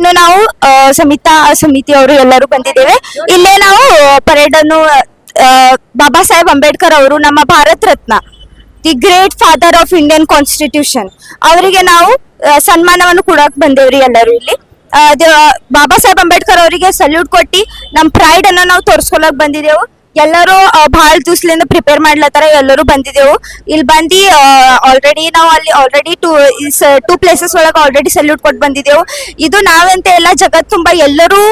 ಇನ್ನು ನಾವು ಸಮಿತಿ ಅವರು ಎಲ್ಲರೂ ಬಂದಿದ್ದೇವೆ. ಇಲ್ಲೇ ನಾವು ಪರೇಡ್ ಅನ್ನು ಬಾಬಾ ಸಾಹೇಬ್ ಅಂಬೇಡ್ಕರ್ ಅವರು ನಮ್ಮ Bharat Ratna, the great father of Indian constitution, ಅವರಿಗೆ ನಾವು ಸನ್ಮಾನವನ್ನು ಕೊಡಕ್ ಬಂದೇವ್ರಿ ಎಲ್ಲರೂ ಇಲ್ಲಿ. ಬಾಬಾ ಸಾಹೇಬ್ ಅಂಬೇಡ್ಕರ್ ಅವರಿಗೆ ಸಲ್ಯೂಟ್ ಕೊಟ್ಟಿ ನಮ್ ಪ್ರೈಡ್ ಅನ್ನ ನಾವು ತೋರ್ಸ್ಕೊಳಕ್ ಬಂದಿದ್ದೆವು. ಎಲ್ಲರೂ ಬಹಳ ದಿವಸದಿಂದ ಪ್ರಿಪೇರ್ ಮಾಡ್ಲತ್ತಾರ, ಎಲ್ಲರೂ ಬಂದಿದ್ದೆವು. ಇಲ್ಲಿ ಬಂದು ಆಲ್ರೆಡಿ ನಾವು ಅಲ್ಲಿ ಟೂ ಪ್ಲೇಸಸ್ ಒಳಗೆ ಆಲ್ರೆಡಿ ಸಲ್ಯೂಟ್ ಕೊಟ್ಟು ಬಂದಿದ್ದೆವು. ಇದು ನಾವಂತೆ ಎಲ್ಲ ಜಗತ್ ತುಂಬಾ ಎಲ್ಲರೂ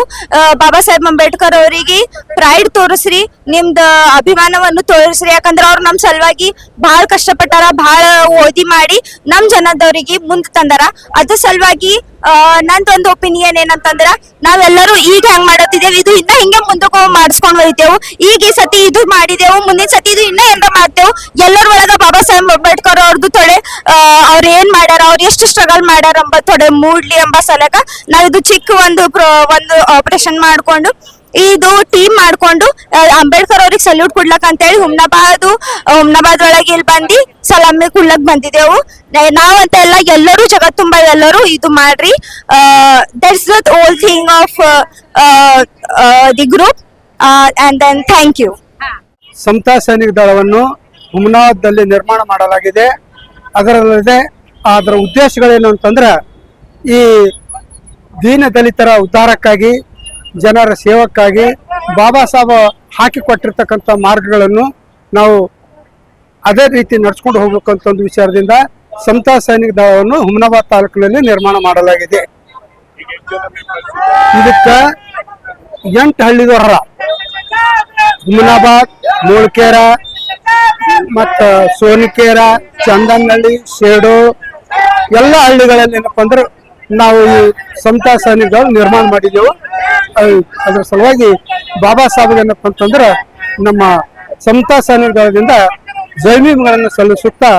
ಬಾಬಾ ಸಾಹೇಬ್ ಅಂಬೇಡ್ಕರ್ ಅವರಿಗೆ ಪ್ರೈಡ್ ತೋರಿಸ್ರಿ, ನಿಮ್ದ ಅಭಿಮಾನವನ್ನು ತೋರಿಸ್ರಿ. ಯಾಕಂದ್ರೆ ಅವ್ರು ನಮ್ ಸಲುವಾಗಿ ಬಹಳ ಕಷ್ಟಪಟ್ಟಾರ, ಬಹಳ ಓದಿ ಮಾಡಿ ನಮ್ ಜನದವರಿಗೆ ಮುಂದೆ ತಂದಾರ. ಅದ್ರ ಸಲುವಾಗಿ ನಂದೊಂದು ಒಪಿನಿಯನ್ ಏನಂತಂದ್ರ, ನಾವೆಲ್ಲರೂ ಈಗ ಹೆಂಗ್ ಮಾಡತ್ತಿದ್ದೇವೆ ಇದು ಇನ್ನ ಹಿಂಗೆ ಮುಂದಕ್ಕೆ ಮಾಡಿಸ್ಕೊಂಡ್ ಹೋಯ್ತೇವು. ಈಗ ಈ ಸತಿ ಇದು ಮಾಡಿದೆವು, ಮುಂದಿನ ಸತಿ ಇದು ಇನ್ನ ಏನಾರ ಮಾಡ್ತೇವು. ಎಲ್ಲರ ಒಳಗ ಬಾಬಾ ಸಾಹೇಬ್ ಅಂಬೇಡ್ಕರ್ ಅವ್ರದ್ದು ತೊಡೆ ಅವ್ರ ಏನ್ ಮಾಡ್ಯಾರ, ಅವ್ರ ಎಷ್ಟು ಸ್ಟ್ರಗಲ್ ಮಾಡ್ಯಾರ ಎಂಬ ತೊಡೆ ಮೂಡ್ಲಿ ಎಂಬ ಸಲಕ ನಾವ್ ಇದು ಚಿಕ್ಕ ಒಂದು ಆಪರೇಷನ್ ಮಾಡ್ಕೊಂಡು ಇದು ಟೀಮ್ ಮಾಡ್ಕೊಂಡು ಅಂಬೇಡ್ಕರ್ ಅವ್ರಿಗೆ ಸಲ್ಯೂಟ್ ಕೊಡ್ಲಕ್ ಅಂತ ಹೇಳಿ ಹುಮ್ನಾಬಾದ್ ಒಳಗೆ ಇಲ್ಲಿ ಬಂದು ಸಲಾಮಿ ಕೊಡ್ಲಕ್ ಬಂದಿದ್ದೆವು. ನಾವಂತ ಎಲ್ಲ ಎಲ್ಲರೂ ಜಗತ್ ತುಂಬಾ ಎಲ್ಲರೂ ಇದು ಮಾಡ್ರಿ. That's the whole thing of the group and then thank you. Samata Sainik ದಳವನ್ನು ಹುಮ್ನಾಬಾದ್ನಲ್ಲಿ ನಿರ್ಮಾಣ ಮಾಡಲಾಗಿದೆ. ಅದರಲ್ಲದೆ ಅದರ ಉದ್ದೇಶಗಳೇನು ಅಂತಂದ್ರೆ, ಈ ದೀನ ದಲಿತರ ಉದ್ಧಾರಕ್ಕಾಗಿ, ಜನರ ಸೇವಕ್ಕಾಗಿ ಬಾಬಾ ಸಾಹೇಬ್ ಹಾಕಿಕೊಟ್ಟಿರ್ತಕ್ಕಂಥ ಮಾರ್ಗಗಳನ್ನು ನಾವು ಅದೇ ರೀತಿ ನಡ್ಸ್ಕೊಂಡು ಹೋಗ್ಬೇಕಂತ ಒಂದು ವಿಚಾರದಿಂದ ಸಮತಾ ಸೈನಿಕ ದಳವನ್ನು ಹುಮ್ನಾಬಾದ್ ತಾಲೂಕಿನಲ್ಲಿ ನಿರ್ಮಾಣ ಮಾಡಲಾಗಿದೆ. ಇದಕ್ಕೆ 8 ಹಳ್ಳಿದವರ ಹುಮ್ನಾಬಾದ್, ಮೂಳ್ಕೇರ, ಮತ್ತ ಸೋನಿಕೇರ, ಚಂದನಹಳ್ಳಿ, ಸೇಡು ಎಲ್ಲ ಹಳ್ಳಿಗಳಲ್ಲಿ ಏನಪ್ಪ ಅಂದ್ರೆ ನಾವು ಈ ಸಮತಾ ಸೈನಿಕ ದಳ ನಿರ್ಮಾಣ ಮಾಡಿದೆವು. ಅದರ ಸಲುವಾಗಿ ಬಾಬಾ ಸಾಹೇಬ್ ಏನಪ್ಪ ಅಂತಂದ್ರೆ ನಮ್ಮ ಸಮತಾ ಸೈನಿಕ ದಳದಿಂದ ಜೈವಿಗಳನ್ನು ಸಲ್ಲಿಸುತ್ತಾ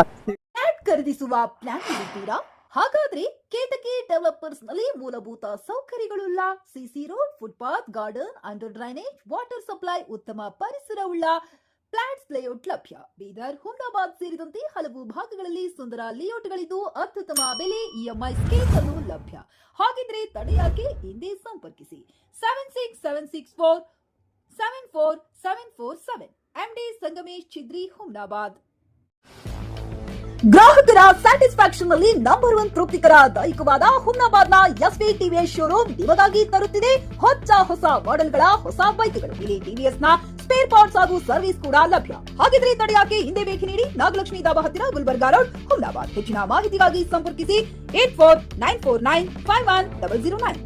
ಖರೀದಿಸುವ ಪ್ಲಾನ್ ಇದ್ದೀರಾ? ಹಾಗಾದ್ರೆ ಕೇತಕಿ ಡೆವಲಪರ್ಸ್ ನಲ್ಲಿ ಮೂಲಭೂತ ಸೌಕರ್ಯಗಳುಳ್ಳ CC road, footpath, garden, under drainage, water supply, ಉತ್ತಮ ಪರಿಸರವುಳ್ಳ ಫ್ಲಾಟ್ಸ್ ಲೇಔಟ್ ಲಭ್ಯ. ಬೀದರ್, ಹುಮ್ನಾಬಾದ್ ಸೇರಿದಂತೆ ಹಲವು ಭಾಗಗಳಲ್ಲಿ ಸುಂದರ ಲೇಔಟ್ಗಳಿದ್ದು ಅತ್ಯುತ್ತಮ ಬೆಲೆ, ಇಎಂಐ ಸ್ಕೀಮ್ ಅನ್ನು ಲಭ್ಯ. ಹಾಗಿದ್ರೆ ತಡೆಯಾಕೆ ಹಿಂದೆ ಸಂಪರ್ಕಿಸಿ 7676474747 MD ಸಂಗಮೇಶ್ ಚಿದ್ರಿ, ಹುಮ್ನಾಬಾದ್. ಗ್ರಾಹಕರ ಸ್ಯಾಟಿಸ್ಫ್ಯಾಕ್ಷನ್ ನಲ್ಲಿ ನಂಬರ್ 1 ತೃಪ್ತಿಕರ ದೈಹಿಕವಾದ ಹುಮ್ನಾಬಾದ್ನ ಎಸ್ವಿ ಟಿವಿಎಸ್ ಶೋರೂಮ್ ನಿಮಗಾಗಿ ತರುತ್ತಿದೆ ಹೊಸ ಮಾಡೆಲ್ಗಳ ಹೊಸ ಬೈಕ್ಗಳು. ಇಲ್ಲಿ ಟಿವಿಎಸ್ ನ ಸ್ಪೇರ್ ಪಾರ್ಟ್ಸ್ ಹಾಗೂ ಸರ್ವಿಸ್ ಕೂಡ ಲಭ್ಯ. ಹಾಗಿದ್ರೆ ತಡೆಯಾಕೆ ಹಿಂದೆ ಭೇಟಿ ನೀಡಿ ನಾಗಲಕ್ಷ್ಮಿ ದಾಬಾ ಹತ್ತಿರ, ಗುಲ್ಬರ್ಗಾ ರೋಡ್, ಹುಮ್ನಾಬಾದ್. ಹೆಚ್ಚಿನ ಮಾಹಿತಿಗಾಗಿ ಸಂಪರ್ಕಿಸಿ 8494951009.